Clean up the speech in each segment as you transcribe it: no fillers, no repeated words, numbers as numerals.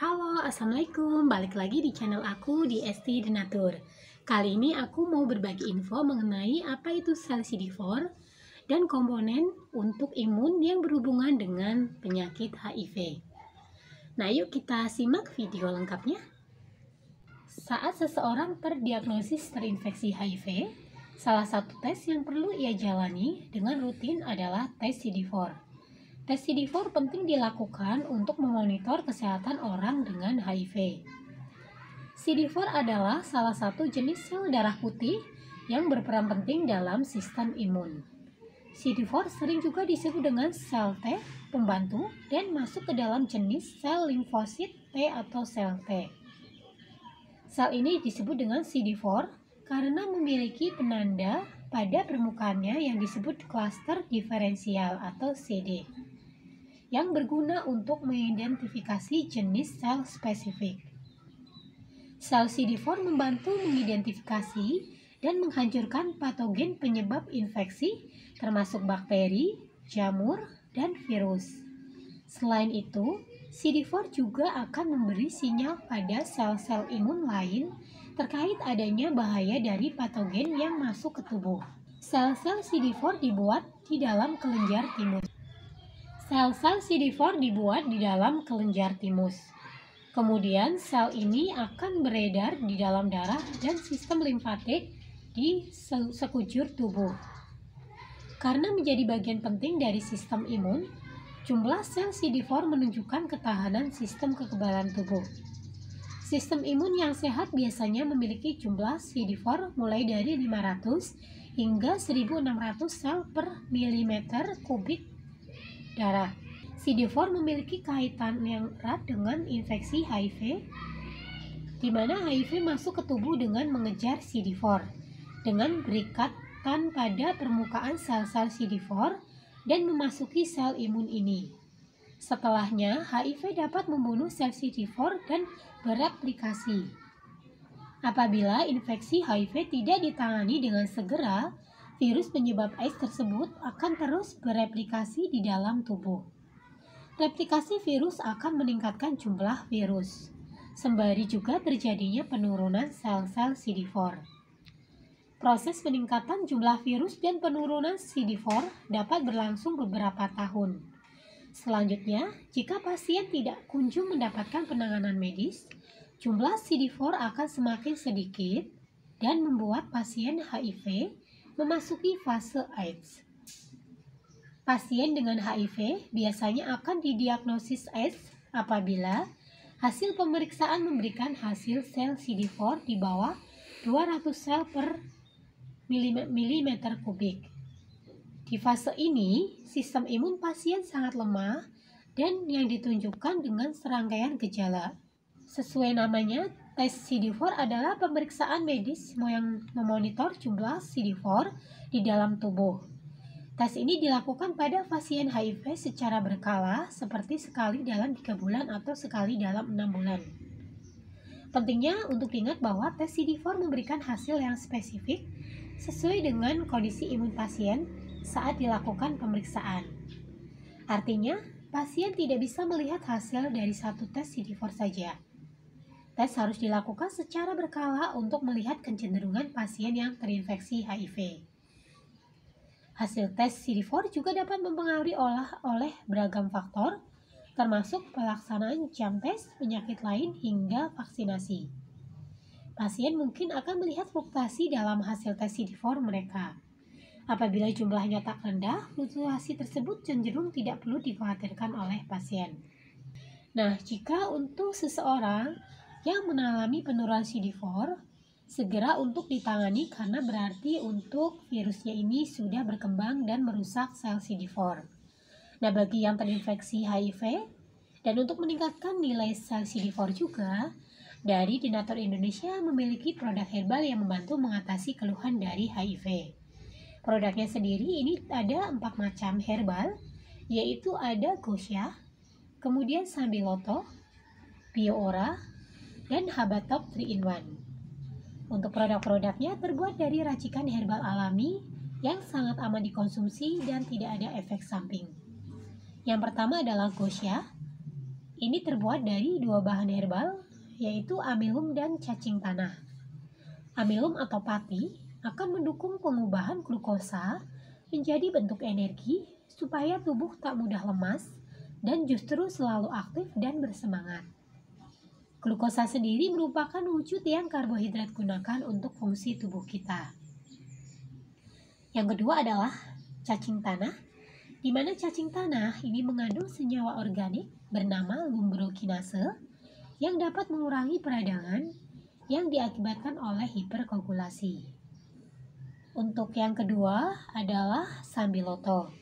Halo, Assalamualaikum. Balik lagi di channel aku di ST Denatur. Kali ini aku mau berbagi info mengenai apa itu sel CD4 dan komponen untuk imun yang berhubungan dengan penyakit HIV. Nah, yuk kita simak video lengkapnya. Saat seseorang terdiagnosis terinfeksi HIV, salah satu tes yang perlu ia jalani dengan rutin adalah tes CD4. Tes CD4 penting dilakukan untuk memonitor kesehatan orang dengan HIV. CD4 adalah salah satu jenis sel darah putih yang berperan penting dalam sistem imun. CD4 sering juga disebut dengan sel T pembantu dan masuk ke dalam jenis sel limfosit T atau sel T. Sel ini disebut dengan CD4 karena memiliki penanda pada permukaannya yang disebut klaster diferensial atau CD, yang berguna untuk mengidentifikasi jenis sel spesifik. Sel CD4 membantu mengidentifikasi dan menghancurkan patogen penyebab infeksi termasuk bakteri, jamur, dan virus. Selain itu, CD4 juga akan memberi sinyal pada sel-sel imun lain terkait adanya bahaya dari patogen yang masuk ke tubuh. Sel-sel CD4 dibuat di dalam kelenjar timus. Sel-sel CD4 dibuat di dalam kelenjar timus. Kemudian sel ini akan beredar di dalam darah dan sistem limfatik di sekujur tubuh. Karena menjadi bagian penting dari sistem imun, jumlah sel CD4 menunjukkan ketahanan sistem kekebalan tubuh. Sistem imun yang sehat biasanya memiliki jumlah CD4 mulai dari 500 hingga 1600 sel per milimeter kubik darah. CD4 memiliki kaitan yang erat dengan infeksi HIV, di mana HIV masuk ke tubuh dengan mengejar CD4 dengan berikatan pada permukaan sel-sel CD4 dan memasuki sel imun ini. Setelahnya, HIV dapat membunuh sel CD4 dan bereplikasi. Apabila infeksi HIV tidak ditangani dengan segera, virus penyebab AIDS tersebut akan terus bereplikasi di dalam tubuh. Replikasi virus akan meningkatkan jumlah virus, sembari juga terjadinya penurunan sel-sel CD4. Proses peningkatan jumlah virus dan penurunan CD4 dapat berlangsung beberapa tahun. Selanjutnya, jika pasien tidak kunjung mendapatkan penanganan medis, jumlah CD4 akan semakin sedikit dan membuat pasien HIV memasuki fase AIDS. Pasien dengan HIV biasanya akan didiagnosis AIDS apabila hasil pemeriksaan memberikan hasil sel CD4 di bawah 200 sel per milimeter kubik. Di fase ini, sistem imun pasien sangat lemah dan yang ditunjukkan dengan serangkaian gejala. Sesuai namanya, tes CD4 adalah pemeriksaan medis yang memonitor jumlah CD4 di dalam tubuh. Tes ini dilakukan pada pasien HIV secara berkala, seperti sekali dalam 3 bulan atau sekali dalam 6 bulan. Pentingnya untuk diingat bahwa tes CD4 memberikan hasil yang spesifik sesuai dengan kondisi imun pasien saat dilakukan pemeriksaan. Artinya, pasien tidak bisa melihat hasil dari satu tes CD4 saja. Tes harus dilakukan secara berkala untuk melihat kecenderungan pasien yang terinfeksi HIV. Hasil tes CD4 juga dapat mempengaruhi oleh beragam faktor, termasuk pelaksanaan jam tes, penyakit lain, hingga vaksinasi. Pasien mungkin akan melihat fluktuasi dalam hasil tes CD4 mereka. Apabila jumlahnya tak rendah, fluktuasi tersebut cenderung tidak perlu dikhawatirkan oleh pasien. Nah, jika untuk seseorang yang mengalami penurunan CD4, segera untuk ditangani karena berarti untuk virusnya ini sudah berkembang dan merusak sel CD4. Nah, bagi yang terinfeksi HIV dan untuk meningkatkan nilai sel CD4 juga, dari Denatur Indonesia memiliki produk herbal yang membantu mengatasi keluhan dari HIV. Produknya sendiri ini ada 4 macam herbal, yaitu ada Gosya, kemudian Sambiloto, Bioora, dan Habatop 3-in-1. Untuk produk-produknya terbuat dari racikan herbal alami yang sangat aman dikonsumsi dan tidak ada efek samping. Yang pertama adalah Gosya. Ini terbuat dari dua bahan herbal, yaitu amilum dan cacing tanah. Amilum atau pati akan mendukung pengubahan glukosa menjadi bentuk energi supaya tubuh tak mudah lemas dan justru selalu aktif dan bersemangat. Glukosa sendiri merupakan wujud yang karbohidrat gunakan untuk fungsi tubuh kita. Yang kedua adalah cacing tanah, di mana cacing tanah ini mengandung senyawa organik bernama lumbrokinase yang dapat mengurangi peradangan yang diakibatkan oleh hiperkoagulasi. Untuk yang kedua adalah sambiloto,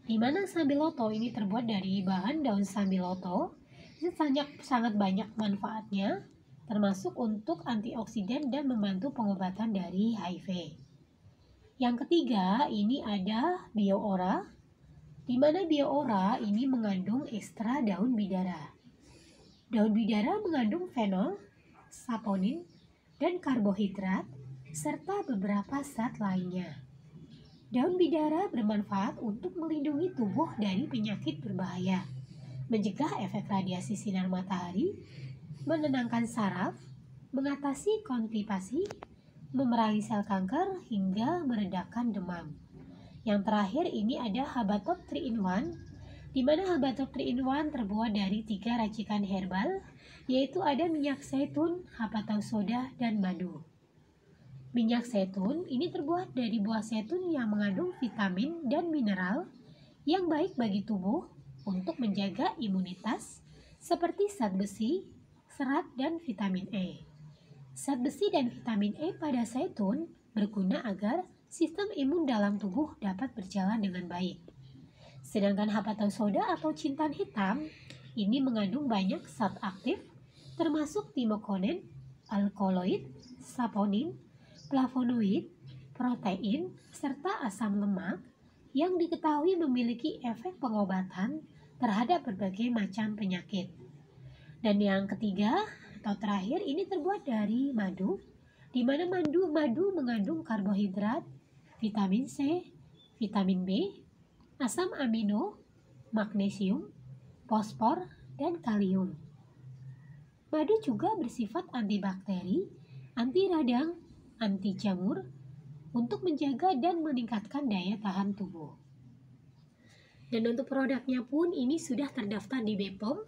di mana sambiloto ini terbuat dari bahan daun sambiloto. Ini sangat banyak manfaatnya, termasuk untuk antioksidan dan membantu pengobatan dari HIV. Yang ketiga ini ada bioora, di mana bioora ini mengandung ekstra daun bidara. Daun bidara mengandung fenol, saponin, dan karbohidrat, serta beberapa zat lainnya. Daun bidara bermanfaat untuk melindungi tubuh dari penyakit berbahaya, mencegah efek radiasi sinar matahari, menenangkan saraf, mengatasi konstipasi, memerangi sel kanker, hingga meredakan demam. Yang terakhir ini ada Habatop 3-in-1, di mana Habatop 3-in-1 terbuat dari 3 racikan herbal, yaitu ada minyak zaitun, habatau soda, dan madu. Minyak zaitun ini terbuat dari buah zaitun yang mengandung vitamin dan mineral yang baik bagi tubuh untuk menjaga imunitas seperti zat besi, serat, dan vitamin E. Zat besi dan vitamin E pada zaitun berguna agar sistem imun dalam tubuh dapat berjalan dengan baik. Sedangkan habatau soda atau jintan hitam ini mengandung banyak zat aktif termasuk timokonen, alkaloid, saponin, flavonoid, protein, serta asam lemak yang diketahui memiliki efek pengobatan terhadap berbagai macam penyakit. Dan yang ketiga atau terakhir ini terbuat dari madu, di mana madu mengandung karbohidrat, vitamin C, vitamin B, asam amino, magnesium, fosfor, dan kalium. Madu juga bersifat antibakteri, anti radang, anti jamur untuk menjaga dan meningkatkan daya tahan tubuh. Dan untuk produknya pun ini sudah terdaftar di BPOM,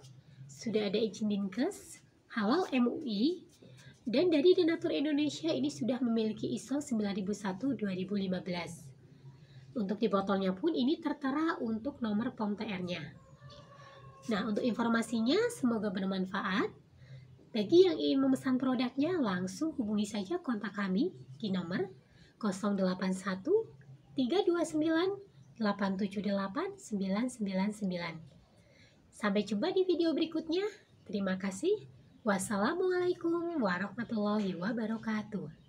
sudah ada izin Dinkes, halal MUI, dan dari Denatur Indonesia ini sudah memiliki ISO 9001-2015. Untuk di botolnya pun ini tertera untuk nomor POM TR-nya. Nah, untuk informasinya semoga bermanfaat. Bagi yang ingin memesan produknya, langsung hubungi saja kontak kami di nomor 081 329 878 999. Sampai jumpa di video berikutnya. Terima kasih. Wassalamualaikum warahmatullahi wabarakatuh.